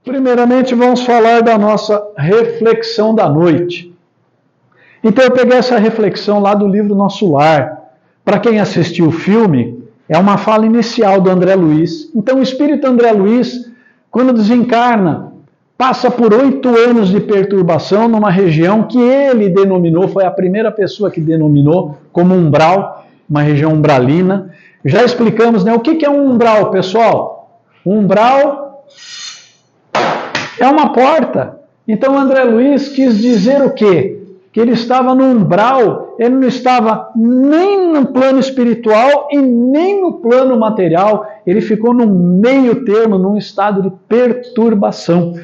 Primeiramente, vamos falar da nossa reflexão da noite. Então, eu peguei essa reflexão lá do livro Nosso Lar. Para quem assistiu o filme, é uma fala inicial do André Luiz. Então, o espírito André Luiz, quando desencarna, passa por 8 anos de perturbação numa região que ele denominou, foi a primeira pessoa que denominou como umbral, uma região umbralina. Já explicamos, né? O que é um umbral, pessoal? Um umbral é uma porta. Então, André Luiz quis dizer o quê? Que ele estava no umbral, ele não estava nem no plano espiritual e nem no plano material, ele ficou no meio termo, num estado de perturbação.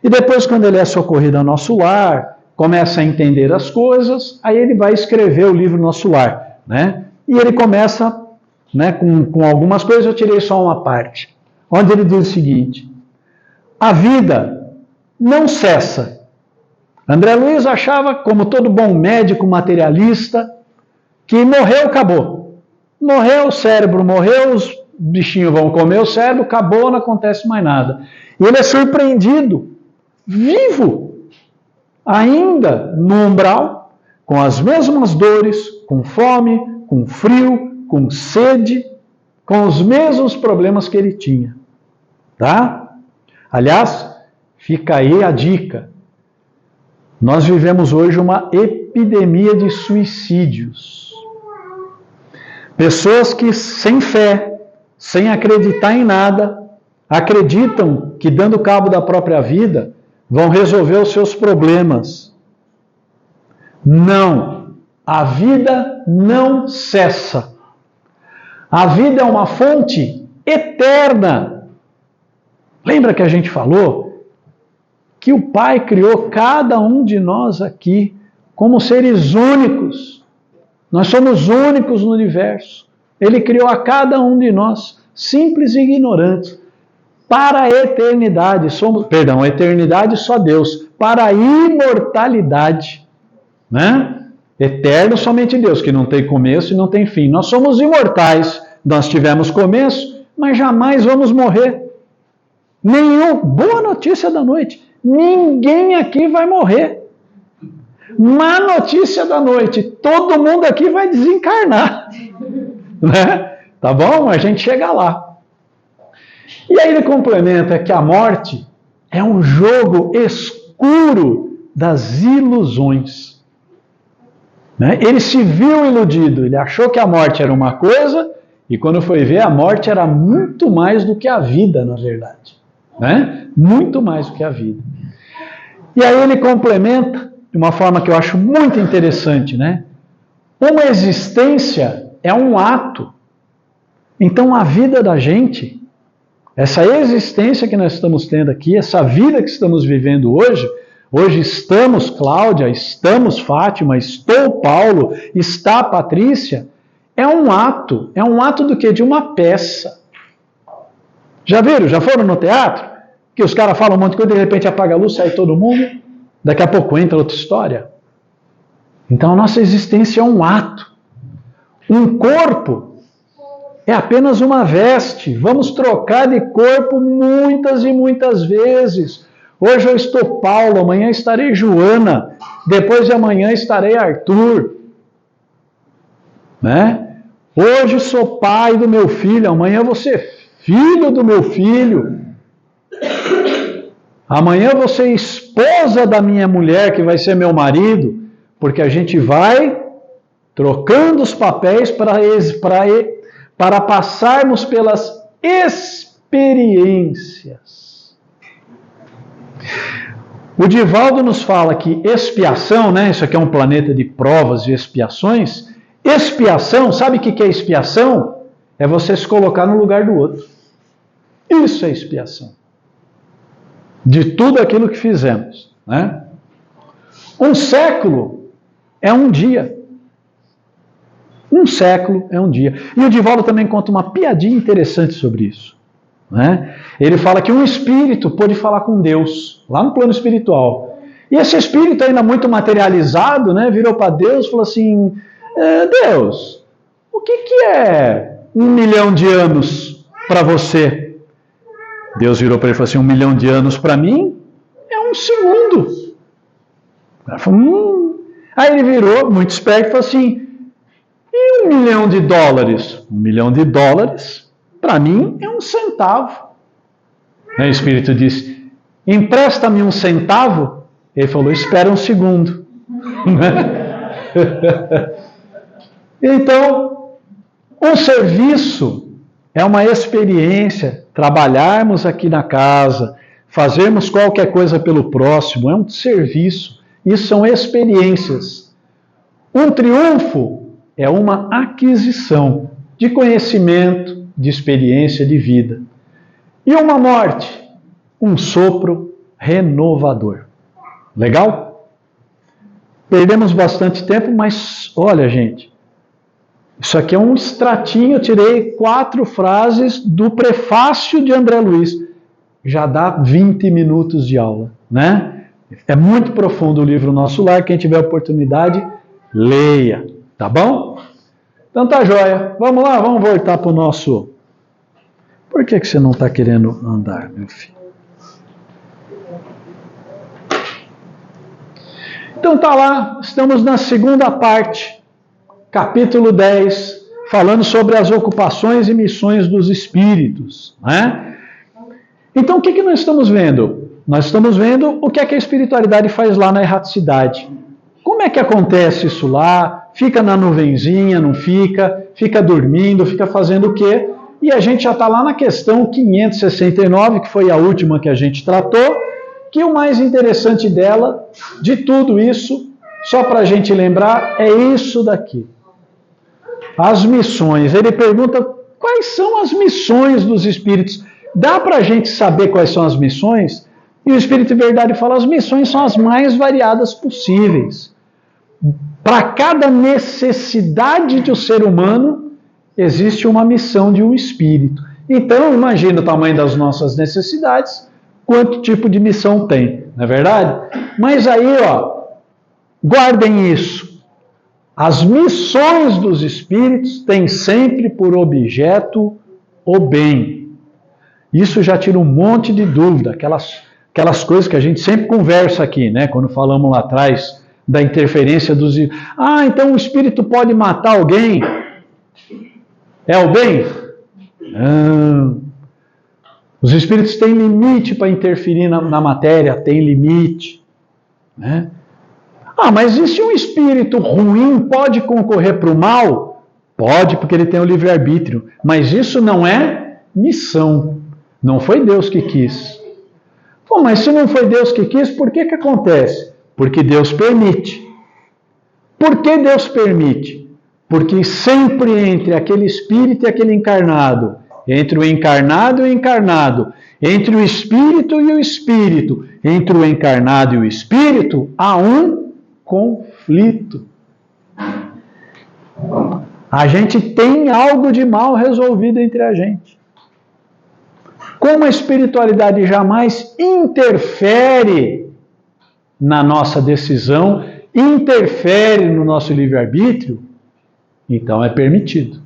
E depois, quando ele é socorrido ao Nosso Lar, começa a entender as coisas, aí ele vai escrever o livro Nosso Lar, né? E ele começa, né, com algumas coisas, eu tirei só uma parte, onde ele diz o seguinte: a vida não cessa. André Luiz achava, como todo bom médico materialista, que morreu, acabou. Morreu o cérebro, morreu, os bichinhos vão comer o cérebro, acabou, não acontece mais nada. E ele é surpreendido, vivo, ainda no umbral, com as mesmas dores, com fome, com frio, com sede, com os mesmos problemas que ele tinha. Tá? Aliás, fica aí a dica. Nós vivemos hoje uma epidemia de suicídios. Pessoas que, sem fé, sem acreditar em nada, acreditam que, dando cabo da própria vida, vão resolver os seus problemas. Não. A vida não cessa. A vida é uma fonte eterna. Lembra que a gente falou que o Pai criou cada um de nós aqui como seres únicos. Nós somos únicos no universo. Ele criou a cada um de nós, simples e ignorantes, para a eternidade. A eternidade só Deus. Para a imortalidade. Né? Eterno somente Deus, que não tem começo e não tem fim. Nós somos imortais. Nós tivemos começo, mas jamais vamos morrer. Boa notícia da noite. Ninguém aqui vai morrer. Má notícia da noite, todo mundo aqui vai desencarnar. Né? Tá bom? A gente chega lá. E aí ele complementa que a morte é um jogo escuro das ilusões. Né? Ele se viu iludido, ele achou que a morte era uma coisa, e quando foi ver, a morte era muito mais do que a vida, na verdade. Né? Muito mais do que a vida. E aí ele complementa de uma forma que eu acho muito interessante, né? Uma existência é um ato. Então a vida da gente, essa existência que nós estamos tendo aqui, essa vida que estamos vivendo hoje estamos Cláudia, estamos Fátima, estou Paulo, está Patrícia, é um ato do quê? De uma peça. Já viram? Já foram no teatro? Que os caras falam um monte de coisa, de repente apaga a luz, sai todo mundo, daqui a pouco entra outra história. Então a nossa existência é um ato. Um corpo é apenas uma veste. Vamos trocar de corpo muitas e muitas vezes. Hoje eu estou Paulo, amanhã estarei Joana, depois de amanhã estarei Arthur. Né? Hoje sou pai do meu filho, amanhã vou ser filho do meu filho. Amanhã vou ser esposa da minha mulher, que vai ser meu marido, porque a gente vai trocando os papéis para passarmos pelas experiências. O Divaldo nos fala que expiação, né? Isso aqui é um planeta de provas e expiações. Expiação, sabe o que é expiação? É você se colocar no lugar do outro. Isso é expiação. De tudo aquilo que fizemos. Né? Um século é um dia. Um século é um dia. E o Divaldo também conta uma piadinha interessante sobre isso. Né? Ele fala que um espírito pôde falar com Deus, lá no plano espiritual. E esse espírito ainda muito materializado, né, virou para Deus e falou assim, Deus, o que é 1 milhão de anos para você? Deus virou para ele e falou assim, 1 milhão de anos para mim é um segundo. Ela falou, Aí ele virou, muito esperto, e falou assim, e 1 milhão de dólares? 1 milhão de dólares, para mim, é um centavo. Aí o Espírito disse, empresta-me um centavo? Ele falou, espera um segundo. Então, um serviço é uma experiência. Trabalharmos aqui na casa, fazermos qualquer coisa pelo próximo, é um serviço. Isso são experiências. Um triunfo é uma aquisição de conhecimento, de experiência de vida. E uma morte, um sopro renovador. Legal? Perdemos bastante tempo, mas olha, gente, isso aqui é um extratinho, eu tirei 4 frases do prefácio de André Luiz. Já dá 20 minutos de aula, né? É muito profundo o livro Nosso Lar, quem tiver oportunidade, leia, tá bom? Então tá joia, vamos lá, vamos voltar para o nosso... Por que você não está querendo andar, meu filho? Então tá lá, estamos na segunda parte, capítulo 10, falando sobre as ocupações e missões dos espíritos, né? Então o que nós estamos vendo? Nós estamos vendo o que é que a espiritualidade faz lá na erraticidade. Como é que acontece isso lá? Fica na nuvenzinha, não fica? Fica dormindo, fica fazendo o quê? E a gente já está lá na questão 569, que foi a última que a gente tratou, que o mais interessante dela, de tudo isso, só para a gente lembrar, é isso daqui. As missões. Ele pergunta quais são as missões dos espíritos. Dá para a gente saber quais são as missões? E o Espírito de Verdade fala, as missões são as mais variadas possíveis. Para cada necessidade do ser humano, existe uma missão de um espírito. Então, imagina o tamanho das nossas necessidades, quanto tipo de missão tem, não é verdade? Mas aí, guardem isso. As missões dos espíritos têm sempre por objeto o bem. Isso já tira um monte de dúvida, aquelas coisas que a gente sempre conversa aqui, né? Quando falamos lá atrás da interferência dos... então o espírito pode matar alguém? É o bem? Não. Os espíritos têm limite para interferir na matéria, tem limite. Né? Mas e se um espírito ruim pode concorrer para o mal? Pode, porque ele tem o livre-arbítrio. Mas isso não é missão. Não foi Deus que quis. Mas se não foi Deus que quis, por que acontece? Porque Deus permite. Por que Deus permite? Porque sempre entre aquele espírito e aquele encarnado, entre o encarnado e o encarnado, entre o espírito e o espírito, entre o encarnado e o espírito, há um conflito. A gente tem algo de mal resolvido entre a gente. Como a espiritualidade jamais interfere na nossa decisão, interfere no nosso livre-arbítrio, então é permitido.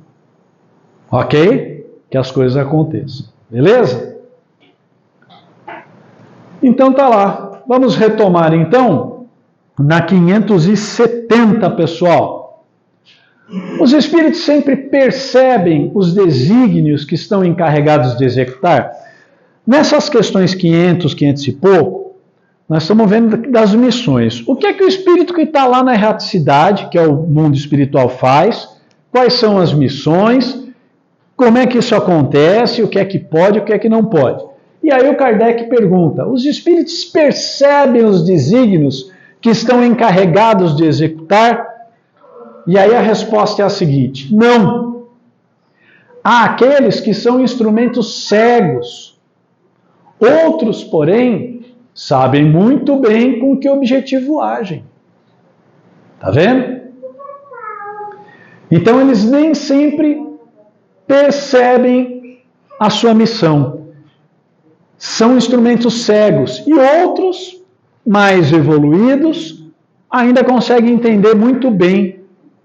Ok? Que as coisas aconteçam. Beleza? Então tá lá. Vamos retomar então na 570, pessoal. Os espíritos sempre percebem os desígnios que estão encarregados de executar. Nessas questões 500, 500 e pouco, nós estamos vendo das missões. O que é que o espírito que está lá na erraticidade, que é o mundo espiritual, faz? Quais são as missões? Como é que isso acontece? O que é que pode, o que é que não pode? E aí o Kardec pergunta, os espíritos percebem os desígnios que estão encarregados de executar? E aí a resposta é a seguinte, não. Há aqueles que são instrumentos cegos. Outros, porém, sabem muito bem com que objetivo agem. Está vendo? Então eles nem sempre percebem a sua missão. São instrumentos cegos. E outros, mais evoluídos, ainda conseguem entender muito bem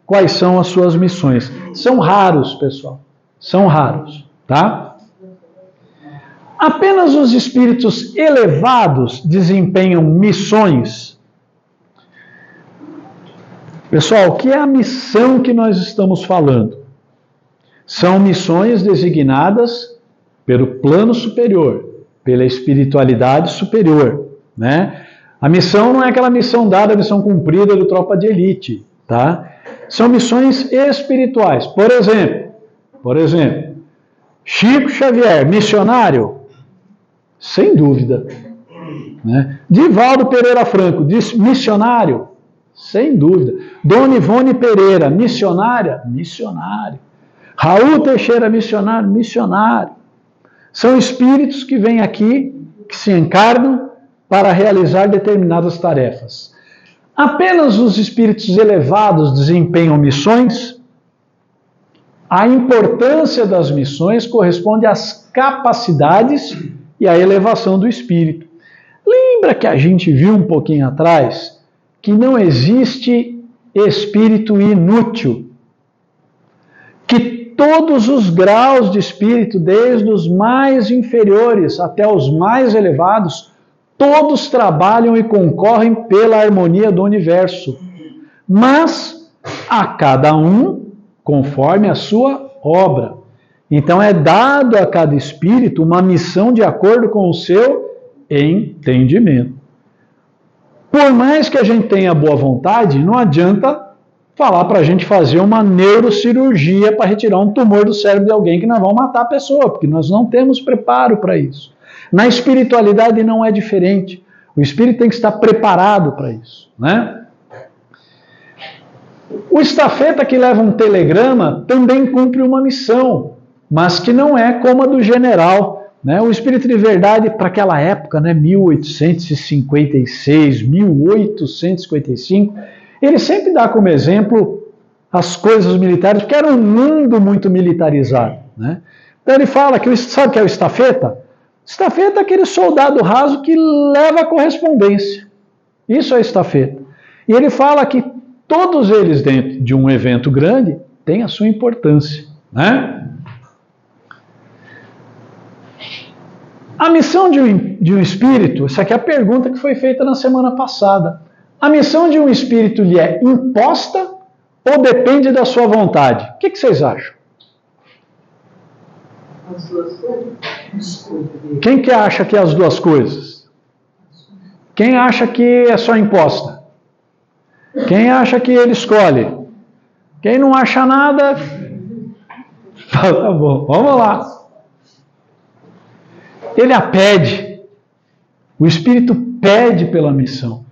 quais são as suas missões. São raros, pessoal. São raros, tá? Apenas os espíritos elevados desempenham missões. Pessoal, o que é a missão que nós estamos falando? São missões designadas pelo plano superior, pela espiritualidade superior, né? A missão não é aquela missão dada, a missão cumprida do tropa de elite, tá? São missões espirituais. Por exemplo, Chico Xavier, missionário? Sem dúvida. Né? Divaldo Pereira Franco, missionário? Sem dúvida. Dona Ivone Pereira, missionária? Missionário. Raul Teixeira, missionário? Missionário. São espíritos que vêm aqui, que se encarnam para realizar determinadas tarefas. Apenas os espíritos elevados desempenham missões? A importância das missões corresponde às capacidades e à elevação do espírito. Lembra que a gente viu um pouquinho atrás que não existe espírito inútil? Que todos os graus de espírito, desde os mais inferiores até os mais elevados, todos trabalham e concorrem pela harmonia do universo. Mas a cada um conforme a sua obra. Então é dado a cada espírito uma missão de acordo com o seu entendimento. Por mais que a gente tenha boa vontade, não adianta falar para a gente fazer uma neurocirurgia para retirar um tumor do cérebro de alguém que nós vamos matar a pessoa, porque nós não temos preparo para isso. Na espiritualidade não é diferente. O espírito tem que estar preparado para isso, né? O estafeta que leva um telegrama também cumpre uma missão, mas que não é como a do general, né? O espírito de verdade, para aquela época, né, 1856, 1855, ele sempre dá como exemplo as coisas militares, porque era um mundo muito militarizado, né? Então ele fala que, sabe o que é o estafeta? Estafeta é aquele soldado raso que leva a correspondência. Isso é estafeta. E ele fala que todos eles, dentro de um evento grande, têm a sua importância, né? A missão de um espírito, essa aqui é a pergunta que foi feita na semana passada. A missão de um espírito lhe é imposta ou depende da sua vontade? O que vocês acham? As duas coisas. Quem que acha que é as duas coisas? Quem acha que é só imposta? Quem acha que ele escolhe? Quem não acha nada, tá bom, vamos lá. Ele a pede. O espírito pede pela missão.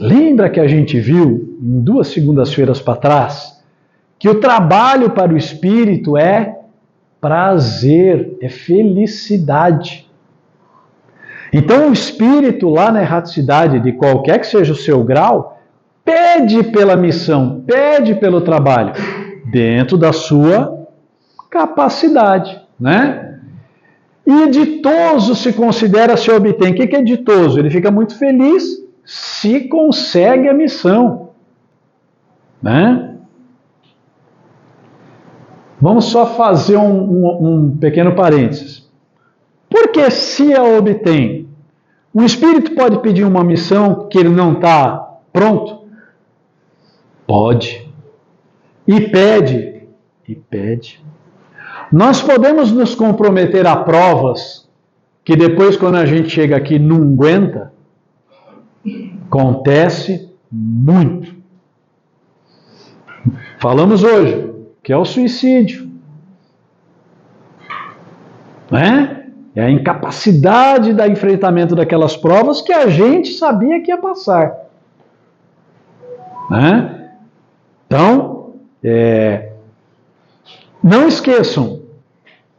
Lembra que a gente viu, em 2 segundas-feiras para trás, que o trabalho para o espírito é prazer, é felicidade. Então o espírito lá na erraticidade, de qualquer que seja o seu grau, pede pela missão, pede pelo trabalho, dentro da sua capacidade, né? E ditoso se considera se obtém. O que é ditoso? Ele fica muito feliz se consegue a missão, né? Vamos só fazer um pequeno parênteses. Por que se a obtém? O espírito pode pedir uma missão que ele não está pronto? Pode. E pede. E pede. Nós podemos nos comprometer a provas que depois, quando a gente chega aqui, não aguenta. Acontece muito. Falamos hoje, que é o suicídio. Né? É a incapacidade do enfrentamento daquelas provas que a gente sabia que ia passar. Né? Então, não esqueçam,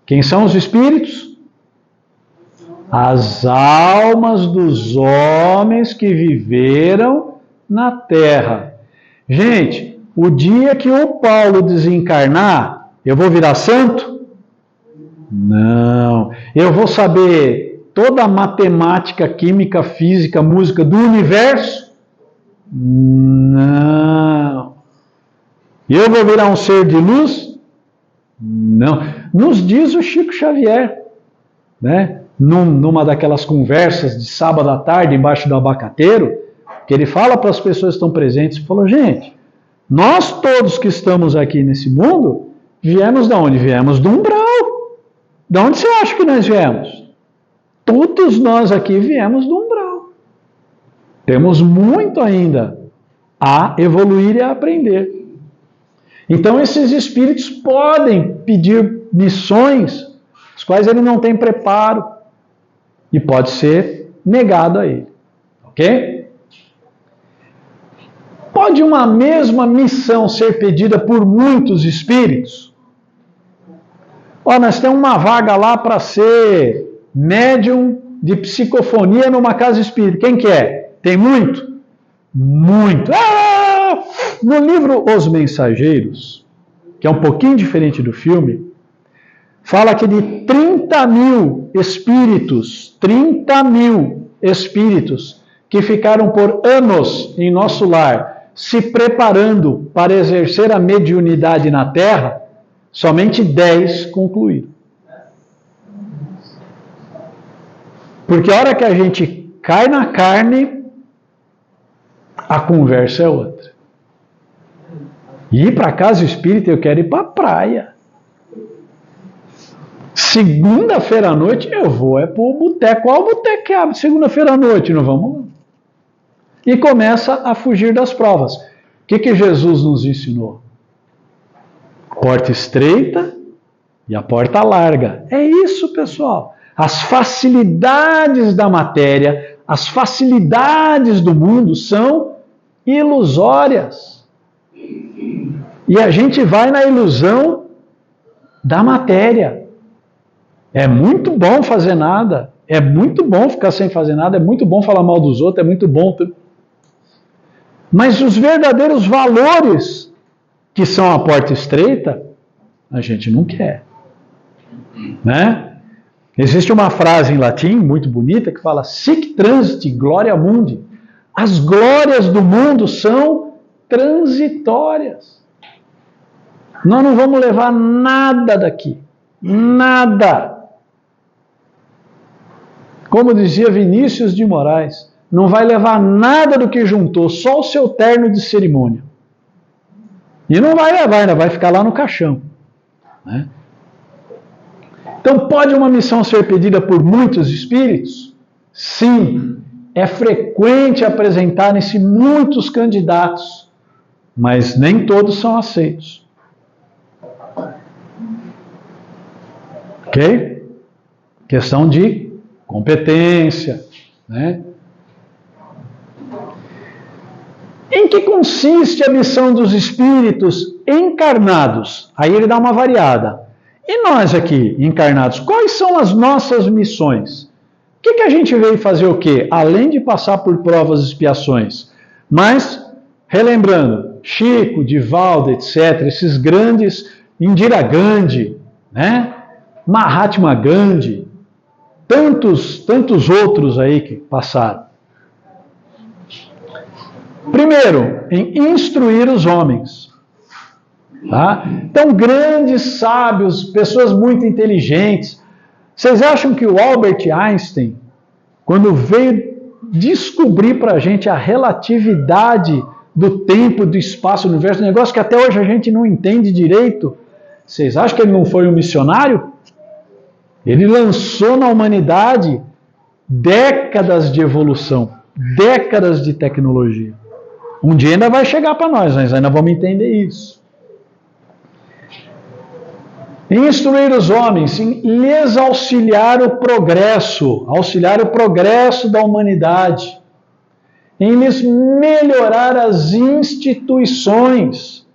quem são os espíritos? As almas dos homens que viveram na Terra. Gente, o dia que o Paulo desencarnar, eu vou virar santo? Não. Eu vou saber toda a matemática, química, física, música do universo? Não. Eu vou virar um ser de luz? Não. Nos diz o Chico Xavier, né? numa daquelas conversas de sábado à tarde embaixo do abacateiro, que ele fala para as pessoas que estão presentes, falou, gente, nós todos que estamos aqui nesse mundo, viemos de onde? Viemos do umbral. De onde você acha que nós viemos? Todos nós aqui viemos do umbral. Temos muito ainda a evoluir e a aprender. Então esses espíritos podem pedir missões, as quais ele não tem preparo, e pode ser negado a ele. Ok? Pode uma mesma missão ser pedida por muitos espíritos? Ó, nós temos uma vaga lá para ser médium de psicofonia numa casa espírita. Quem quer? Tem muito? Muito. No livro Os Mensageiros, que é um pouquinho diferente do filme, fala que de 30 mil espíritos que ficaram por anos em nosso lar se preparando para exercer a mediunidade na Terra, somente 10 concluíram. Porque a hora que a gente cai na carne, a conversa é outra. Ir para casa espírita, eu quero ir para a praia. Segunda-feira à noite eu vou para o boteco. Qual boteco que abre segunda-feira à noite? Não vamos lá. E começa a fugir das provas. O que Jesus nos ensinou? Porta estreita e a porta larga. É isso, pessoal. As facilidades da matéria, as facilidades do mundo são ilusórias. E a gente vai na ilusão da matéria. É muito bom fazer nada, é muito bom ficar sem fazer nada, é muito bom falar mal dos outros, é muito bom. Mas os verdadeiros valores que são a porta estreita, a gente não quer. Né? Existe uma frase em latim muito bonita que fala: sic transit gloria mundi. As glórias do mundo são transitórias. Nós não vamos levar nada daqui. Nada. Como dizia Vinícius de Moraes, não vai levar nada do que juntou, só o seu terno de cerimônia. E não vai levar, ainda vai ficar lá no caixão. Né? Então, pode uma missão ser pedida por muitos espíritos? Sim, é frequente apresentarem-se muitos candidatos, mas nem todos são aceitos. Ok? Questão de competência. Né? Em que consiste a missão dos espíritos encarnados? Aí ele dá uma variada. E nós aqui, encarnados, quais são as nossas missões? O que a gente veio fazer o quê? Além de passar por provas e expiações. Mas, relembrando, Chico, Divaldo, etc., esses grandes, Indira Gandhi, né? Mahatma Gandhi, tantos outros aí que passaram. Primeiro, em instruir os homens. Tá? Então, grandes sábios, pessoas muito inteligentes. Vocês acham que o Albert Einstein, quando veio descobrir para a gente a relatividade do tempo, do espaço, do universo, um negócio que até hoje a gente não entende direito, vocês acham que ele não foi um missionário? Ele lançou na humanidade décadas de evolução, décadas de tecnologia. Um dia ainda vai chegar para nós ainda vamos entender isso. Em instruir os homens, em lhes auxiliar o progresso da humanidade, em lhes melhorar as instituições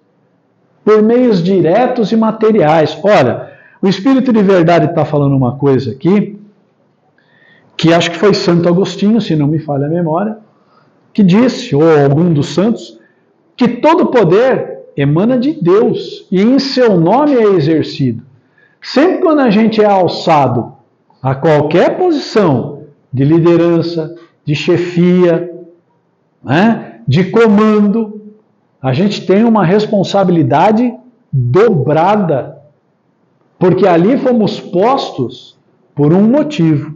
por meios diretos e materiais. Olha, o Espírito de Verdade está falando uma coisa aqui, que acho que foi Santo Agostinho, se não me falha a memória, que disse, ou algum dos santos, que todo poder emana de Deus e em seu nome é exercido. Sempre quando a gente é alçado a qualquer posição de liderança, de chefia, né, de comando, a gente tem uma responsabilidade dobrada, porque ali fomos postos por um motivo.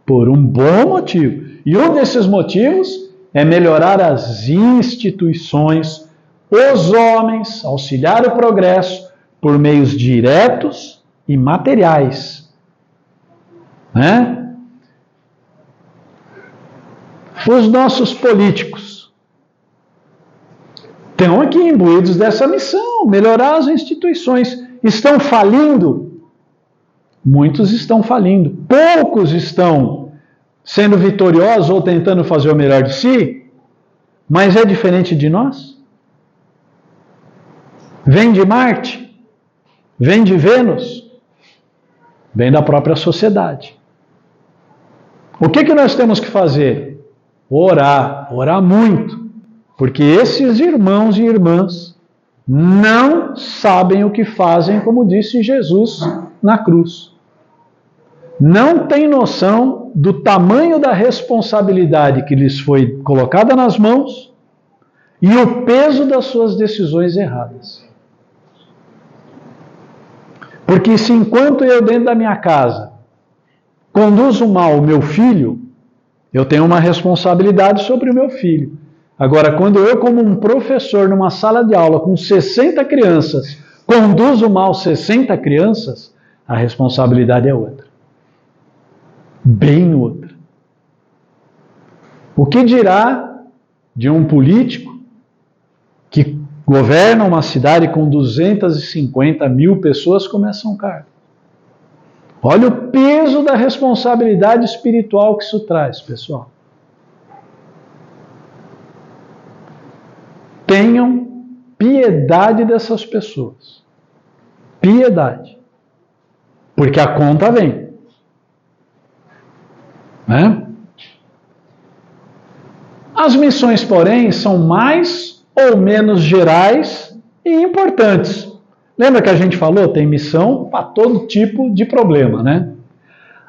Por um bom motivo. E um desses motivos é melhorar as instituições, os homens, auxiliar o progresso por meios diretos e materiais. Né? Os nossos políticos estão aqui imbuídos dessa missão, melhorar as instituições. Estão falindo? Muitos estão falindo. Poucos estão sendo vitoriosos ou tentando fazer o melhor de si, mas é diferente de nós? Vem de Marte? Vem de Vênus? Vem da própria sociedade. O que nós temos que fazer? Orar muito, porque esses irmãos e irmãs não sabem o que fazem, como disse Jesus na cruz. Não têm noção do tamanho da responsabilidade que lhes foi colocada nas mãos e o peso das suas decisões erradas. Porque se enquanto eu dentro da minha casa conduzo mal o meu filho, eu tenho uma responsabilidade sobre o meu filho. Agora, quando eu, como um professor numa sala de aula com 60 crianças, conduzo mal 60 crianças, a responsabilidade é outra. Bem outra. O que dirá de um político que governa uma cidade com 250 mil pessoas como é São Carlos? Olha o peso da responsabilidade espiritual que isso traz, pessoal. Tenham piedade dessas pessoas. Piedade. Porque a conta vem. Né? As missões, porém, são mais ou menos gerais e importantes. Lembra que a gente falou? Tem missão para todo tipo de problema, né?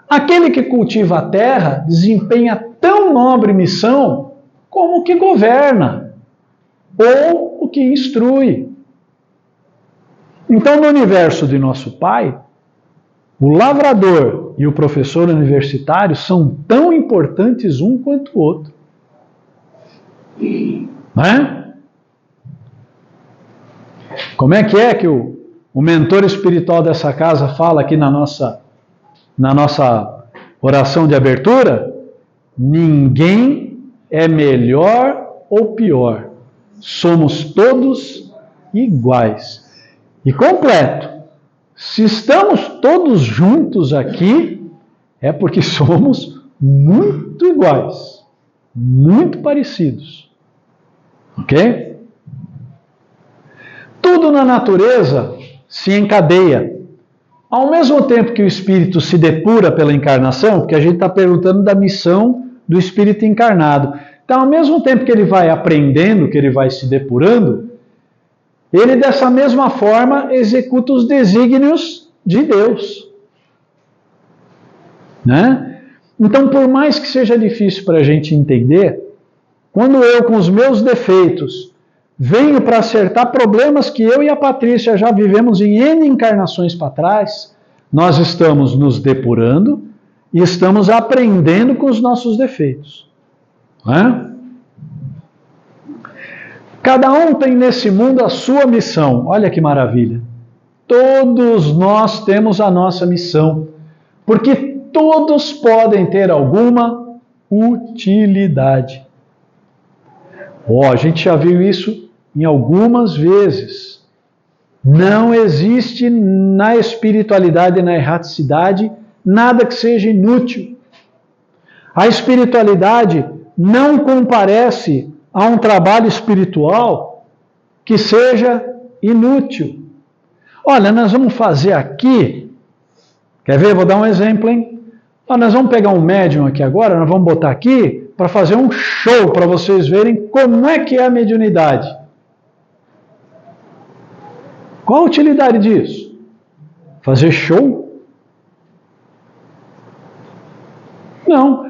Aquele que cultiva a terra desempenha tão nobre missão como o que governa ou o que instrui. Então, no universo de nosso Pai, o lavrador e o professor universitário são tão importantes um quanto o outro. Não é? Como é que o mentor espiritual dessa casa fala aqui na nossa oração de abertura? Ninguém é melhor ou pior. Somos todos iguais. E completo. Se estamos todos juntos aqui, é porque somos muito iguais, muito parecidos. Ok? Tudo na natureza se encadeia. Ao mesmo tempo que o espírito se depura pela encarnação, porque a gente está perguntando da missão do espírito encarnado. Então, ao mesmo tempo que ele vai aprendendo, que ele vai se depurando, ele dessa mesma forma executa os desígnios de Deus. Né? Então, por mais que seja difícil para a gente entender, quando eu, com os meus defeitos, venho para acertar problemas que eu e a Patrícia já vivemos em N encarnações para trás, nós estamos nos depurando e estamos aprendendo com os nossos defeitos. Né? Cada um tem nesse mundo a sua missão. Olha que maravilha. Todos nós temos a nossa missão, porque todos podem ter alguma utilidade. A gente já viu isso em algumas vezes. Não existe na espiritualidade e na erraticidade nada que seja inútil. A espiritualidade não comparece a um trabalho espiritual que seja inútil. Olha, nós vamos fazer aqui, quer ver? Vou dar um exemplo, hein? Nós vamos pegar um médium aqui agora, nós vamos botar aqui para fazer um show para vocês verem como é que é a mediunidade. Qual a utilidade disso? Fazer show? Não.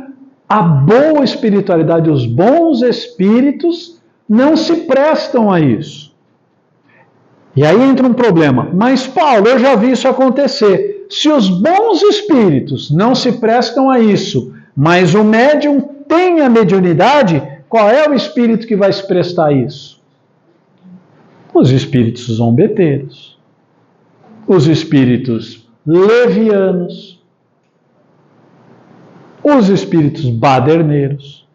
A boa espiritualidade, os bons espíritos não se prestam a isso. E aí entra um problema. Mas, Paulo, eu já vi isso acontecer. Se os bons espíritos não se prestam a isso, Mas o médium tem a mediunidade, qual é o espírito que vai se prestar a isso? Os espíritos zombeteiros, os espíritos levianos, os espíritos baderneiros.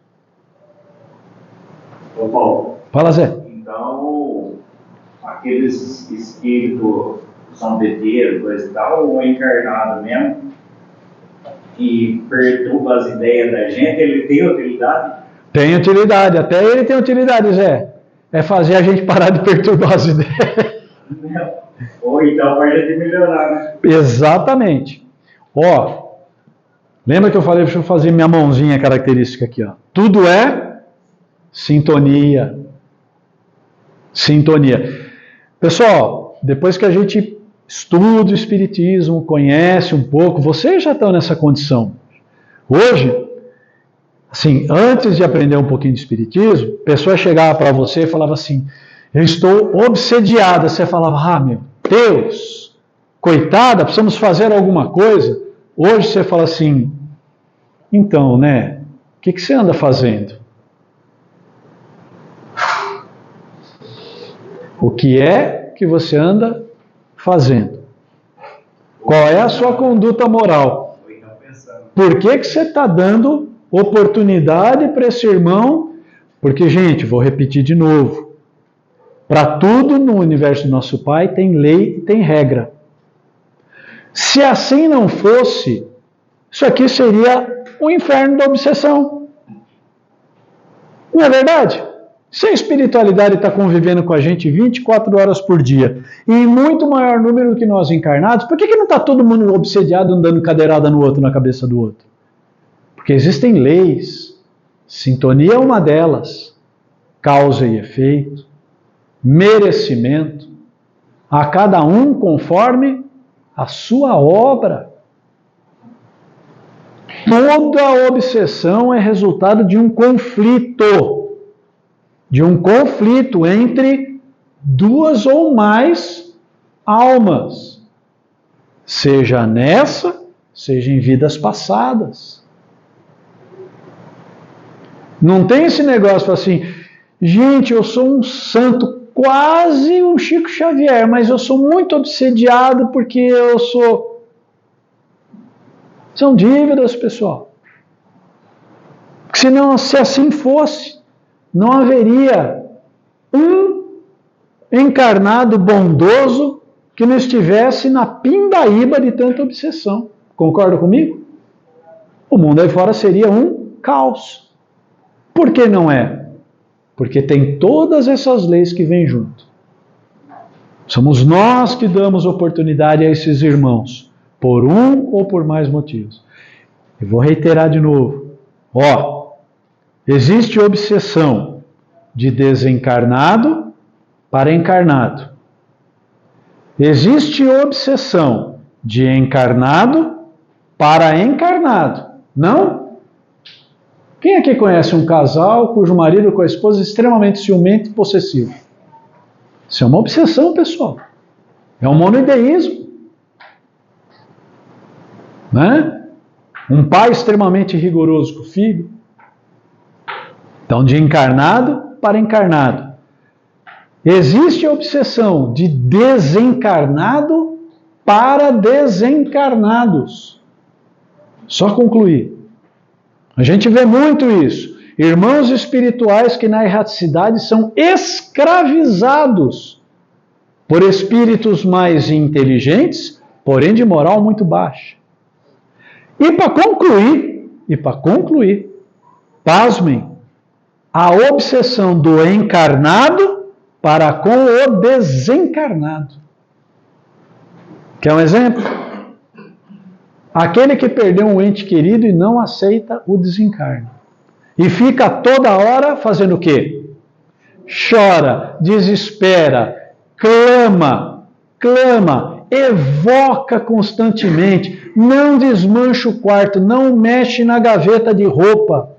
Ô Paulo, Fala, Zé. então, aqueles espíritos zombeteiros, coisa e tal, o encarnado mesmo, que perturba as ideias da gente, ele tem utilidade? Tem utilidade, até ele tem utilidade, Zé. É fazer a gente parar de perturbar as ideias. Ou então para a gente melhorar, né? Exatamente. Ó, lembra que eu falei, deixa eu fazer minha mãozinha característica aqui, ó. Tudo é sintonia. Sintonia. Pessoal, depois que a gente estuda o Espiritismo, conhece um pouco, vocês já estão nessa condição. Hoje, assim, antes de aprender um pouquinho de Espiritismo, a pessoa chegava para você e falava assim, eu estou obsediada. Você falava, ah, meu Deus, coitada, precisamos fazer alguma coisa. Hoje você fala assim, então, né, o que você anda fazendo? O que é que você anda fazendo? Qual é a sua conduta moral? Por que você está dando oportunidade para esse irmão? Porque, gente, vou repetir de novo. Para tudo no universo do nosso Pai tem lei e tem regra. Se assim não fosse, isso aqui seria o inferno da obsessão. Não é verdade? Se a espiritualidade está convivendo com a gente 24 horas por dia, e em muito maior número do que nós encarnados, por que não está todo mundo obsediado andando cadeirada no outro, na cabeça do outro? Porque existem leis, sintonia é uma delas, causa e efeito, merecimento, a cada um conforme a sua obra. Toda obsessão é resultado de um conflito entre duas ou mais almas, seja nessa, seja em vidas passadas. Não tem esse negócio assim, gente, eu sou um santo, quase um Chico Xavier, mas eu sou muito obsediado porque eu sou... São dívidas, pessoal. Porque senão, se assim fosse, não haveria um encarnado bondoso que não estivesse na pindaíba de tanta obsessão. Concorda comigo? O mundo aí fora seria um caos. Por que não é? Porque tem todas essas leis que vêm junto. Somos nós que damos oportunidade a esses irmãos, por um ou por mais motivos. Eu vou reiterar de novo. Existe obsessão de desencarnado para encarnado. Existe obsessão de encarnado para encarnado. Não? Quem aqui conhece um casal cujo marido com a esposa é extremamente ciumento e possessivo? Isso é uma obsessão, pessoal. É um monoideísmo. Né? Um pai extremamente rigoroso com o filho. Então, de encarnado para encarnado. Existe a obsessão de desencarnado para desencarnados. Só concluir. A gente vê muito isso. Irmãos espirituais que na erraticidade são escravizados por espíritos mais inteligentes, porém de moral muito baixa. E para concluir, pasmem, a obsessão do encarnado para com o desencarnado. Quer um exemplo? Aquele que perdeu um ente querido e não aceita o desencarne. E fica toda hora fazendo o quê? Chora, desespera, clama, evoca constantemente, não desmancha o quarto, não mexe na gaveta de roupa.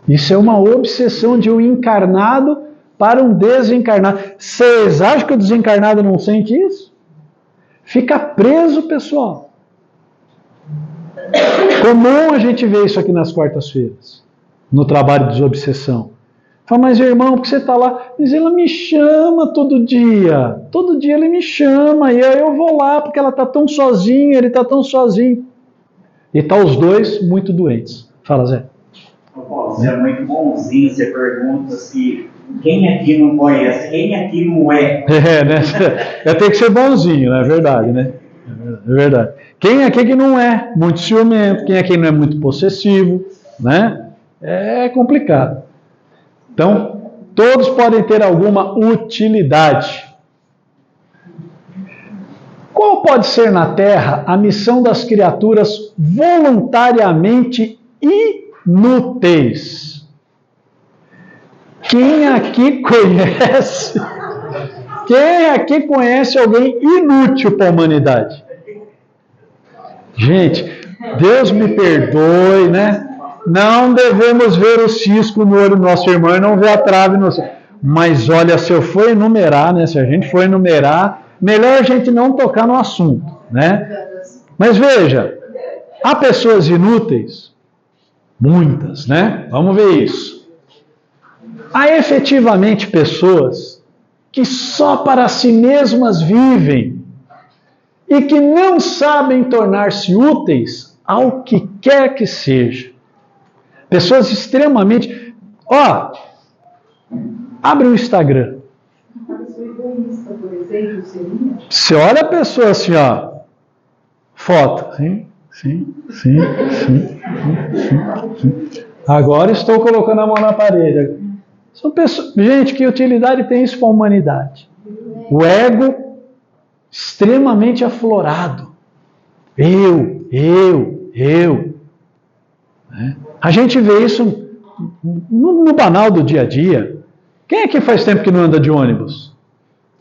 Isso é uma obsessão de um encarnado para um desencarnado. Vocês acham que o desencarnado não sente isso? Fica preso, pessoal. Comum a gente ver isso aqui nas quartas-feiras, no trabalho de desobsessão. Fala, mas irmão, por que você está lá? Mas ela me chama todo dia. Todo dia ele me chama e aí eu vou lá porque ela está tão sozinha, ele está tão sozinho. E está os dois muito doentes. Fala, Zé. Você é muito bonzinho, você pergunta se quem aqui não conhece, quem aqui não é. Né? Eu tenho que ser bonzinho, é verdade, né? É verdade. Quem aqui que não é muito ciumento, quem aqui não é muito possessivo, né? É complicado. Então, todos podem ter alguma utilidade. Qual pode ser na Terra a missão das criaturas voluntariamente inúteis? Quem aqui conhece alguém inútil para a humanidade? Gente, Deus me perdoe, né? Não devemos ver o cisco no olho do nosso irmão e não ver a trave no seu. Mas olha, se eu for enumerar, né? Se a gente for enumerar, melhor a gente não tocar no assunto, né? Mas veja, há pessoas inúteis, muitas, né? Vamos ver isso. Há efetivamente pessoas que só para si mesmas vivem e que não sabem tornar-se úteis ao que quer que seja. Pessoas extremamente... abre o Instagram. Você olha a pessoa assim, foto. Sim. Agora estou colocando a mão na parede. São pessoas... Gente, que utilidade tem isso para a humanidade? O ego extremamente aflorado. Eu. Né? A gente vê isso no banal do dia a dia. Quem é que faz tempo que não anda de ônibus?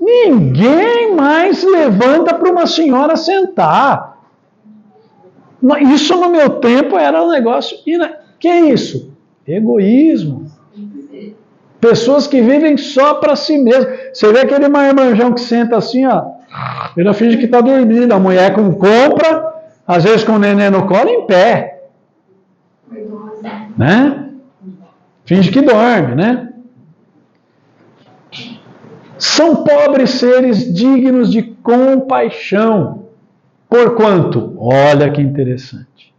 Ninguém mais levanta para uma senhora sentar. Isso no meu tempo era um negócio... Que é isso? Egoísmo. Pessoas que vivem só para si mesmo. Você vê aquele marmanjão que senta assim, ele finge que está dormindo. A mulher com compra, às vezes com o neném no colo, em pé. Né? Finge que dorme, né? São pobres seres dignos de compaixão. Porquanto, olha que interessante.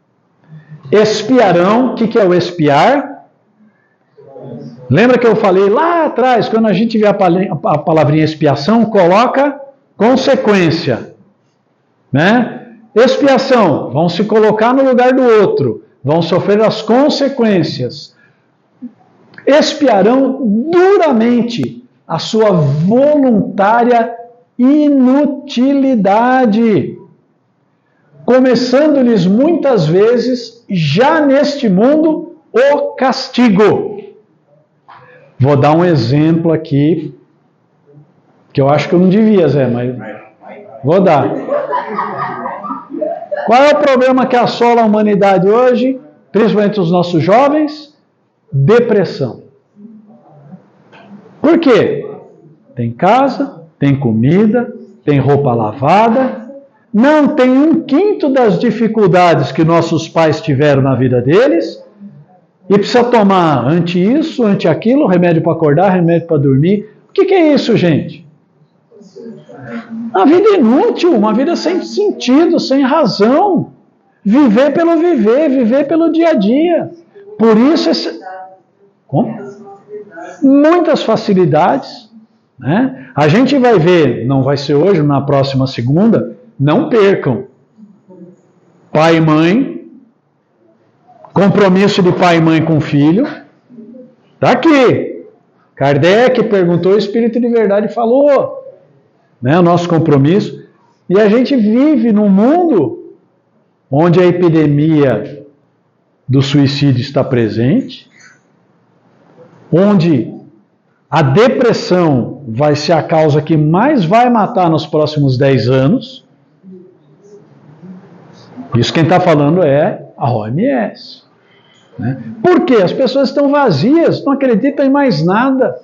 Espiarão, o que é o espiar? Lembra que eu falei lá atrás, quando a gente vê a palavrinha expiação, coloca consequência. Né? Expiação, vão se colocar no lugar do outro, vão sofrer as consequências. Expiarão duramente a sua voluntária inutilidade, começando-lhes muitas vezes, já neste mundo, o castigo. Vou dar um exemplo aqui, que eu acho que eu não devia, Zé, mas vou dar. Qual é o problema que assola a humanidade hoje, principalmente os nossos jovens? Depressão. Por quê? Tem casa, tem comida, tem roupa lavada, não tem 1/5 das dificuldades que nossos pais tiveram na vida deles, e precisa tomar anti isso, anti aquilo, remédio para acordar, remédio para dormir. O que é isso, gente? Uma vida inútil, uma vida sem sentido, sem razão. Viver pelo viver, viver pelo dia a dia. Por isso, como? Muitas facilidades. Né? A gente vai ver, não vai ser hoje, na próxima segunda, não percam. Pai e mãe, compromisso de pai e mãe com o filho, está aqui. Kardec perguntou, o Espírito de Verdade falou, né, o nosso compromisso. E a gente vive num mundo onde a epidemia do suicídio está presente, onde a depressão vai ser a causa que mais vai matar nos próximos 10 anos. Isso quem está falando é a OMS. Né? Por quê? As pessoas estão vazias, não acreditam em mais nada,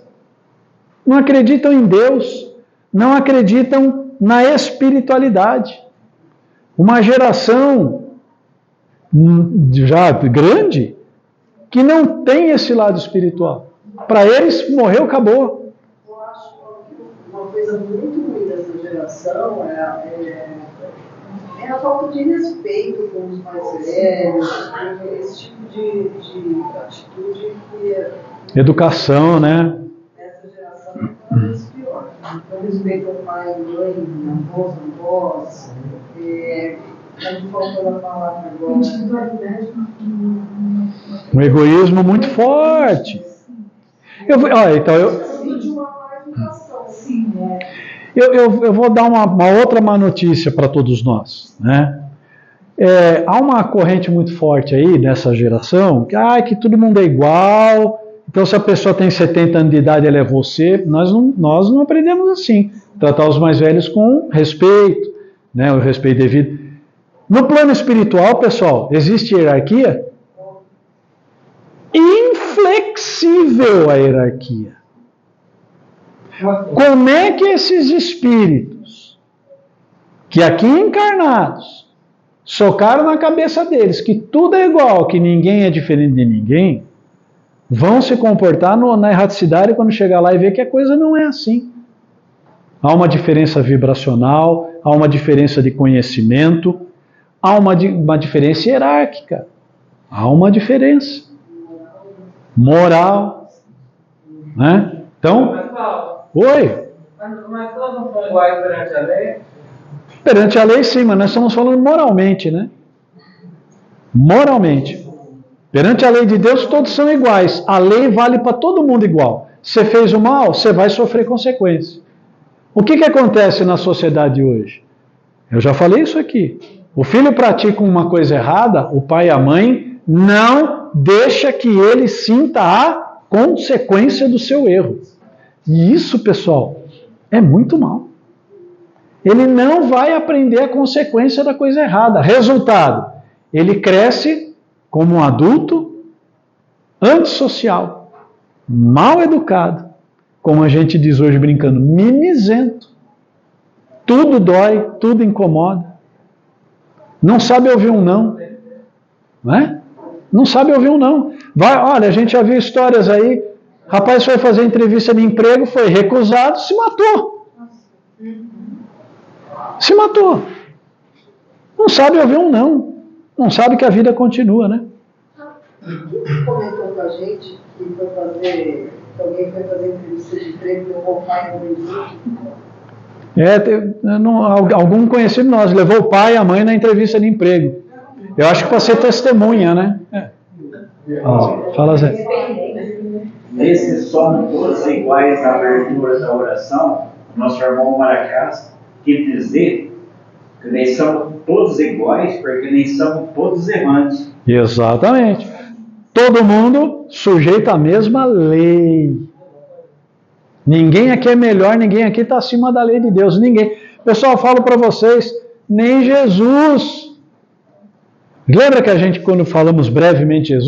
não acreditam em Deus, não acreditam na espiritualidade. Uma geração já grande, que não tem esse lado espiritual. Para eles, morreu, acabou. Eu acho que uma coisa muito ruim dessa geração é a falta de respeito com os mais velhos, esse tipo de atitude que Educação, né? essa geração é cada vez pior. Não respeitam pai, mãe, avós, avós. Está me faltando a palavra agora. Um egoísmo muito forte. Eu vou dar uma outra má notícia para todos nós, né? Há uma corrente muito forte aí nessa geração, que todo mundo é igual, então se a pessoa tem 70 anos de idade, ela é você. Nós não aprendemos assim. Tratar os mais velhos com respeito, né? O respeito devido. No plano espiritual, pessoal, existe hierarquia? Inflexível a hierarquia. Como é que esses espíritos, que aqui encarnados, socaram na cabeça deles que tudo é igual, que ninguém é diferente de ninguém, vão se comportar na erraticidade quando chegar lá e ver que a coisa não é assim? Há uma diferença vibracional, há uma diferença de conhecimento, há uma diferença hierárquica, há uma diferença moral, né? Então, oi. Mas todos não são iguais perante a lei? Perante a lei, sim, mas nós estamos falando moralmente, né? Moralmente. Perante a lei de Deus, todos são iguais. A lei vale para todo mundo igual. Você fez o mal, você vai sofrer consequências. O que acontece na sociedade hoje? Eu já falei isso aqui. O filho pratica uma coisa errada, o pai e a mãe não deixa que ele sinta a consequência do seu erro. E isso, pessoal, é muito mal. Ele não vai aprender a consequência da coisa errada. Resultado, ele cresce como um adulto antissocial, mal educado, como a gente diz hoje brincando, mimizento. Tudo dói, tudo incomoda. Não sabe ouvir um não. Não é? Não sabe ouvir um não. Olha, a gente já viu histórias aí. Rapaz foi fazer entrevista de emprego, foi recusado, se matou. Se matou. Não sabe ouvir um não. Não sabe que a vida continua, né? Quem comentou com a gente que alguém foi fazer entrevista de emprego, levou o pai no meio? Algum conhecido nosso levou o pai e a mãe na entrevista de emprego. Eu acho que para ser testemunha, né? Fala, Zé. Nesses somos todos iguais na abertura da oração, nosso irmão Maracás quer dizer que nem somos todos iguais, porque nem somos todos errantes. Exatamente. Todo mundo sujeito à mesma lei. Ninguém aqui é melhor, ninguém aqui está acima da lei de Deus. Ninguém. Pessoal, eu falo para vocês, nem Jesus. Lembra que a gente, quando falamos brevemente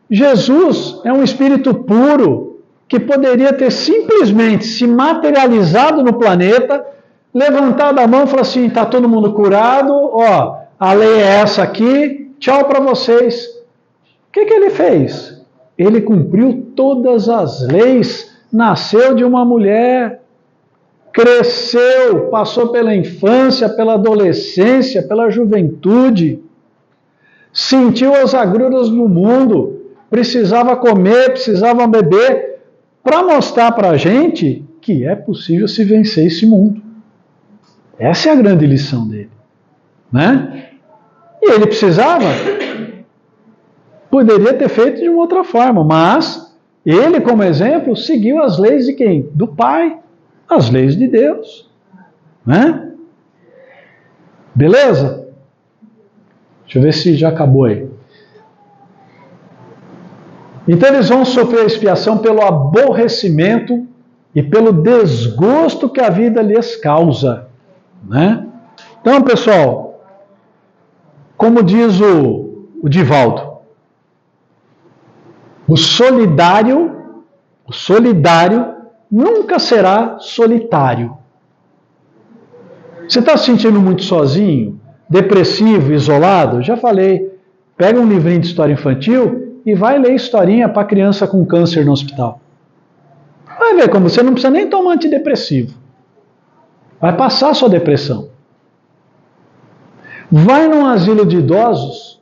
Jesus é um espírito puro que poderia ter simplesmente se materializado no planeta, levantado a mão e falado assim, está todo mundo curado, a lei é essa aqui, tchau para vocês. O que ele fez? Ele cumpriu todas as leis, nasceu de uma mulher, cresceu, passou pela infância, pela adolescência, pela juventude, sentiu as agruras do mundo, precisava comer, precisava beber, para mostrar para a gente que é possível se vencer esse mundo. Essa é a grande lição dele, né? E ele poderia ter feito de uma outra forma, mas ele, como exemplo, seguiu as leis de quem? Do Pai, as leis de Deus, né? Beleza? Deixa eu ver se já acabou aí. Então eles vão sofrer a expiação pelo aborrecimento e pelo desgosto que a vida lhes causa, né? Então, pessoal, como diz o Divaldo, o solidário nunca será solitário. Você está se sentindo muito sozinho, depressivo, isolado? Já falei. Pega um livrinho de história infantil e vai ler historinha para criança com câncer no hospital. Vai ver como você não precisa nem tomar antidepressivo. Vai passar a sua depressão. Vai num asilo de idosos,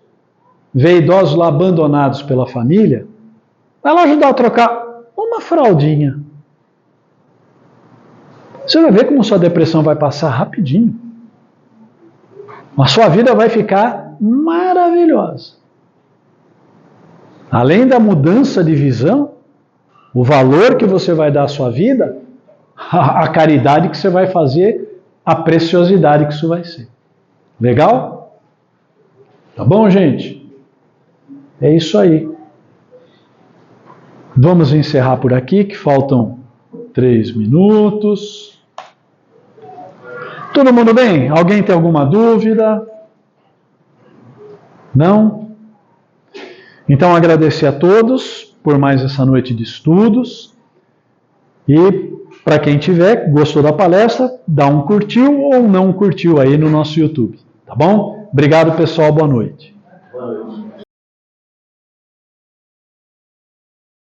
vê idosos lá abandonados pela família, vai lá ajudar a trocar uma fraldinha. Você vai ver como sua depressão vai passar rapidinho. A sua vida vai ficar maravilhosa. Além da mudança de visão, o valor que você vai dar à sua vida, a caridade que você vai fazer, a preciosidade que isso vai ser. Legal? Tá bom, gente? É isso aí. Vamos encerrar por aqui, que faltam 3 minutos. Todo mundo bem? Alguém tem alguma dúvida? Não? Então, agradecer a todos por mais essa noite de estudos. E, para quem tiver, gostou da palestra, dá um curtiu ou não curtiu aí no nosso YouTube. Tá bom? Obrigado, pessoal. Boa noite.